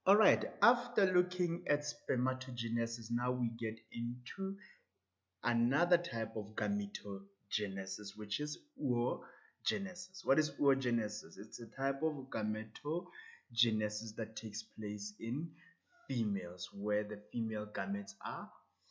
All right, after looking at spermatogenesis, now we get into another type of gametogenesis, which is oogenesis. What is oogenesis? It's a type of gametogenesis that takes place in females, where the female gametes are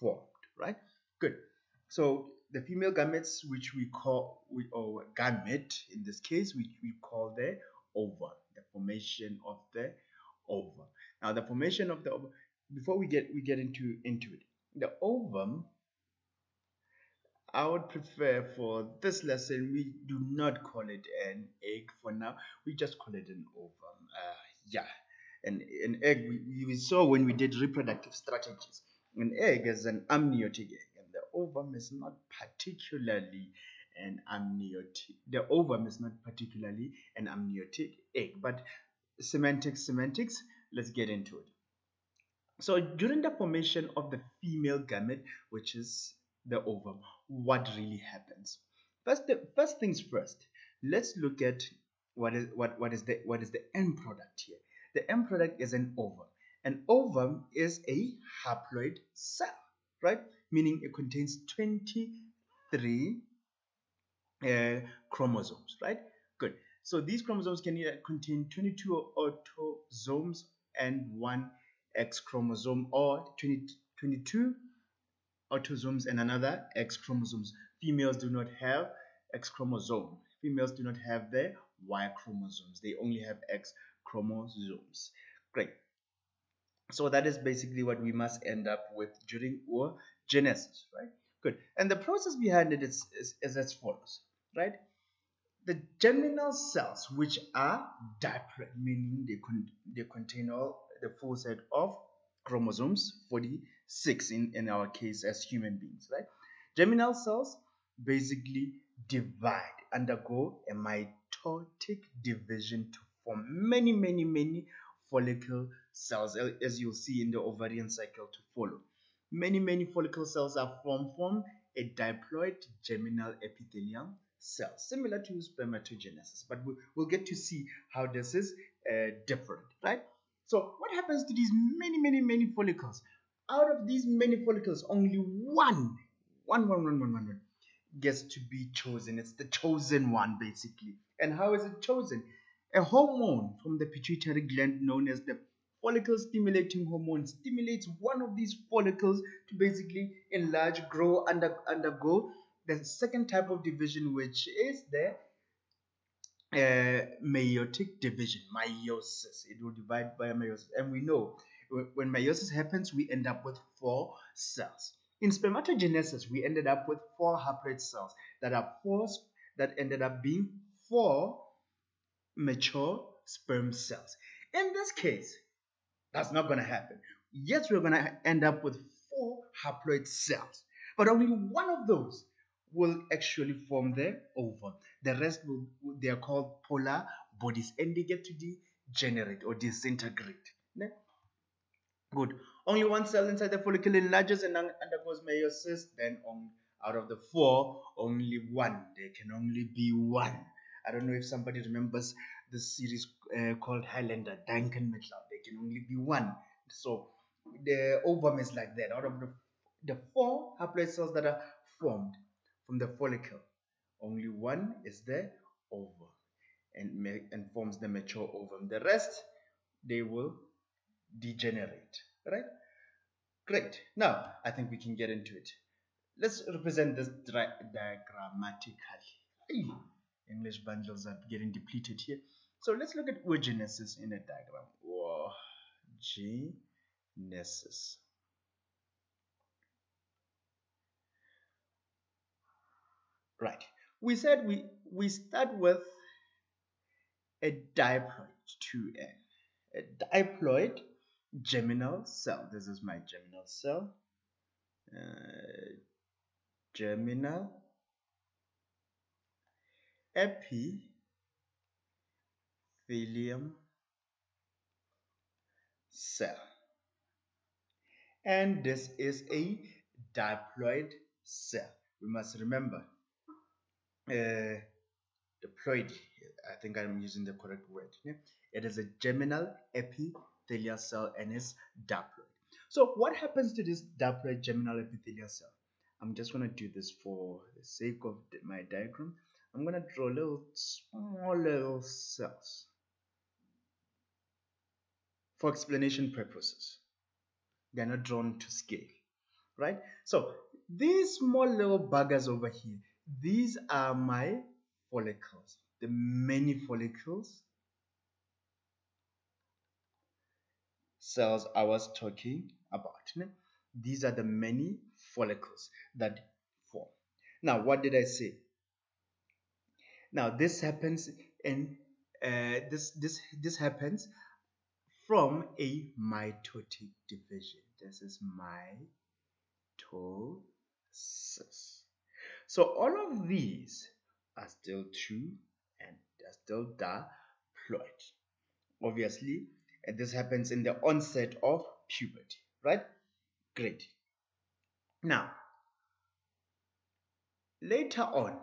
formed, right? Good. So the female gametes, which we call, or gamete in this case, which we call the ovum, the formation of the ovum. Now, the formation of the ovum, before we get into it, the ovum, I would prefer for this lesson we do not call it an egg for now. We just call it an ovum. Yeah, an egg we saw when we did reproductive strategies. An egg is an amniotic egg, and the ovum is not particularly an amniotic. The ovum is not particularly an amniotic egg, but semantics. Let's get into it. So during the formation of the female gamete, which is the ovum, what really happens? First things first. Let's look at what is the end product here. The end product is an ovum. An ovum is a haploid cell, right? Meaning it contains 23 chromosomes, right? Good. So these chromosomes can either contain 22 autosomes and one X chromosome, or 22 autosomes and another X chromosomes. Females do not have X chromosome. Females do not have the Y chromosomes. They only have X chromosomes. Great. So that is basically what we must end up with during oogenesis, right? Good. And the process behind it is as follows, right? The germinal cells, which are diploid, meaning they contain all the full set of chromosomes, 46 in our case as human beings, right? Germinal cells basically undergo a mitotic division to form many follicle cells, as you'll see in the ovarian cycle to follow. Many follicle cells are formed from a diploid germinal epithelium cell, similar to spermatogenesis, but we'll get to see how this is different, right? So what happens to these many follicles? Out of these many follicles, only one gets to be chosen. It's the chosen one, basically. And how is it chosen? A hormone from the pituitary gland known as the follicle stimulating hormone stimulates one of these follicles to basically enlarge, grow, undergo the second type of division, which is the meiotic division, meiosis. It will divide by meiosis, and we know when meiosis happens, we end up with 4 cells. In spermatogenesis, we ended up with 4 haploid cells that ended up being 4 mature sperm cells. In this case, that's not going to happen. Yes, we're going to end up with 4 haploid cells, but only one of those will actually form the ovum. The rest they are called polar bodies, and they get to degenerate or disintegrate. Good. Only one cell inside the follicle enlarges and undergoes meiosis. Then out of the 4, only one. There can only be one. I don't know if somebody remembers the series called Highlander, Duncan MacLeod. There can only be one. So the ovum is like that. Out of the 4 haploid cells that are formed from the follicle, only one is the ovum and forms the mature ovum. The rest, they will degenerate, right? Great. Now I think we can get into it. Let's represent this diagrammatically. English bundles are getting depleted here. So let's look at oogenesis in a diagram. Oogenesis. Right. We said we start with a diploid, 2N. A diploid germinal cell. This is my germinal cell. Germinal epithelium cell. And this is a diploid cell. We must remember diploid, I think I'm using the correct word. Yeah? It is a germinal epithelium epithelial cell and its diploid. So what happens to this diploid germinal epithelial cell? I'm just going to do this for the sake of my diagram. I'm going to draw small little cells for explanation purposes. They're not drawn to scale, right? So these small little buggers over here, these are my follicles, the many follicles cells I was talking about. These are the many follicles that form. Now, what did I say? Now, this happens in this happens from a mitotic division. This is mitosis. So all of these are still true and they're still diploid. Obviously, and this happens in the onset of puberty, right? Great. Now, later on,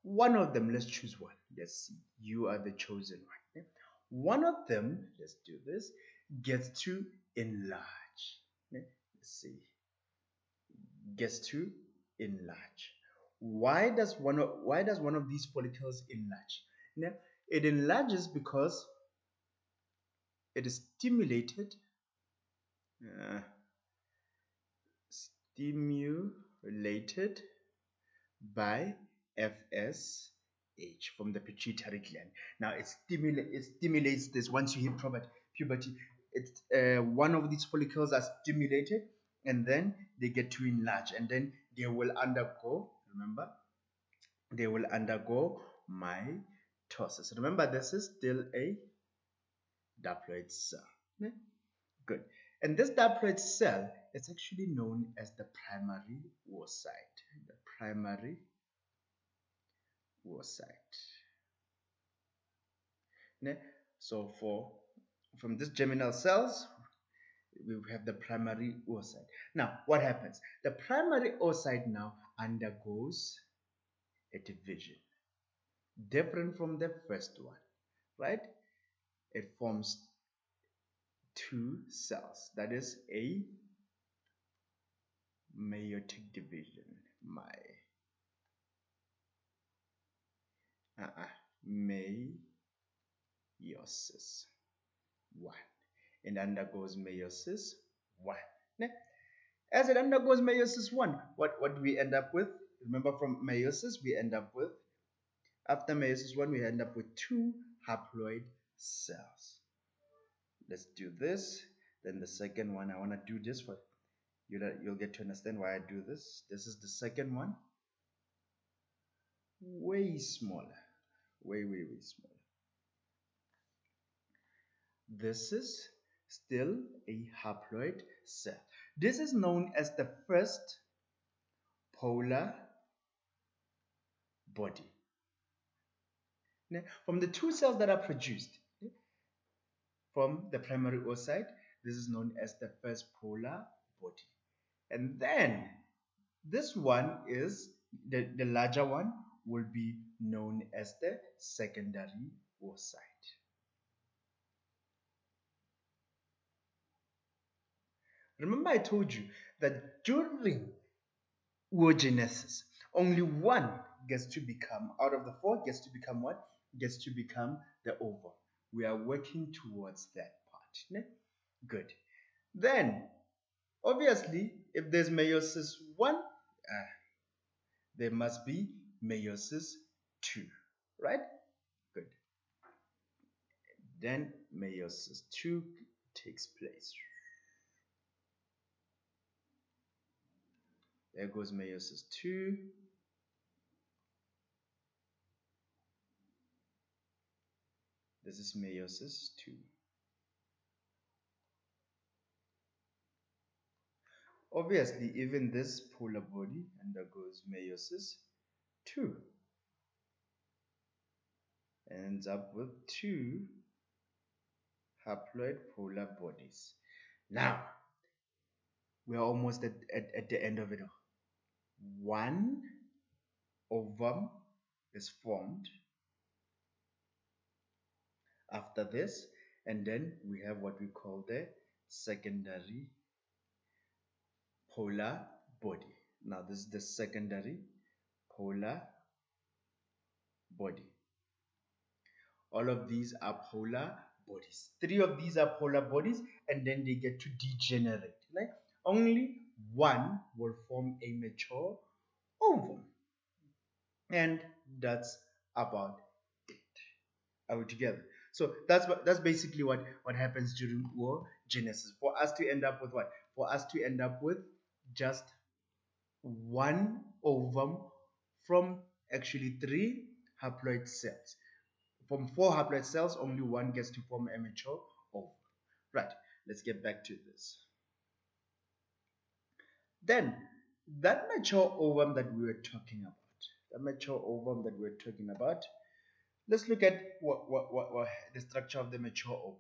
one of them, let's choose one. Let's see. You are the chosen one. One of them, let's do this, gets to enlarge. Let's see. Gets to enlarge. Why does one of these follicles enlarge? Now, it enlarges because it is stimulated by FSH from the pituitary gland. Now it stimulates this once you hit puberty. It's one of these follicles are stimulated, and then they get to enlarge, and then they will undergo. Remember, they will undergo mitosis. Remember, this is still a diploid cell. Okay? Good. And this diploid cell is actually known as the primary oocyte. The primary oocyte. Okay? So from this germinal cells, we have the primary oocyte. Now, what happens? The primary oocyte now undergoes a division, different from the first one, right? It forms two cells. That is a meiotic division. Meiosis 1. It undergoes meiosis 1. As it undergoes meiosis 1, what do we end up with? Remember, from meiosis, we end up with, after meiosis 1, we end up with two haploid cells. Let's do this. Then the second one, I want to do this for you. You'll get to understand why I do this. This is the second one. Way smaller. Way smaller. This is still a haploid cell. This is known as the first polar body. Now, from the two cells that are produced from the primary oocyte, this is known as the first polar body. And then this one is the larger one will be known as the secondary oocyte. Remember, I told you that during oogenesis, only one gets to become, out of the four, gets to become what? Gets to become the ovum. We are working towards that part. Ne? Good. Then, obviously, if there's meiosis 1, there must be meiosis 2. Right? Good. Then meiosis 2 takes place. There goes meiosis 2. This is meiosis 2. Obviously, even this polar body undergoes meiosis 2. Ends up with two haploid polar bodies. Now, we are almost at the end of it all. One ovum is formed. After this, And then we have what we call the secondary polar body. Now this is the secondary polar body. All of these are polar bodies. Three of these are polar bodies, and then they get to degenerate. Like only one will form a mature ovum. And that's about it. Are we together? So that's basically what happens during oogenesis. For us to end up with what? For us to end up with just one ovum from actually three haploid cells. From four haploid cells, only one gets to form a mature ovum. Right, let's get back to this. Then, that mature ovum that we were talking about, let's look at what the structure of the mature ovum.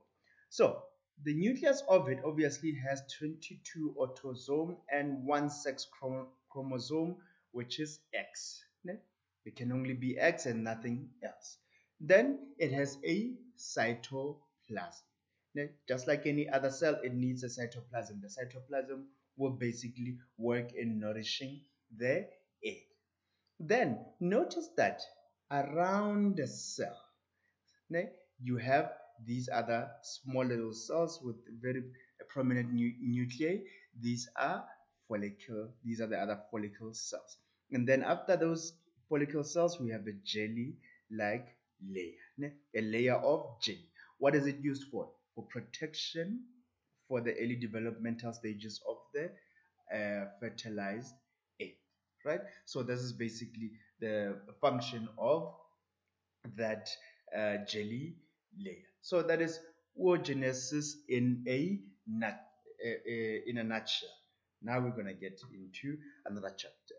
So, the nucleus of it obviously has 22 autosome and one sex chromosome, which is X. It can only be X and nothing else. Then it has a cytoplasm. Just like any other cell, it needs a cytoplasm. The cytoplasm will basically work in nourishing the egg. Then notice that around the cell, you have these other small little cells with very prominent nuclei. These are follicle. These are the other follicle cells. And then after those follicle cells, we have a jelly-like layer, a layer of jelly. What is it used for? For protection for the early developmental stages of the fertilized egg, right? So this is basically the function of that jelly layer. So that is oogenesis in a nutshell. Now we're gonna get into another chapter.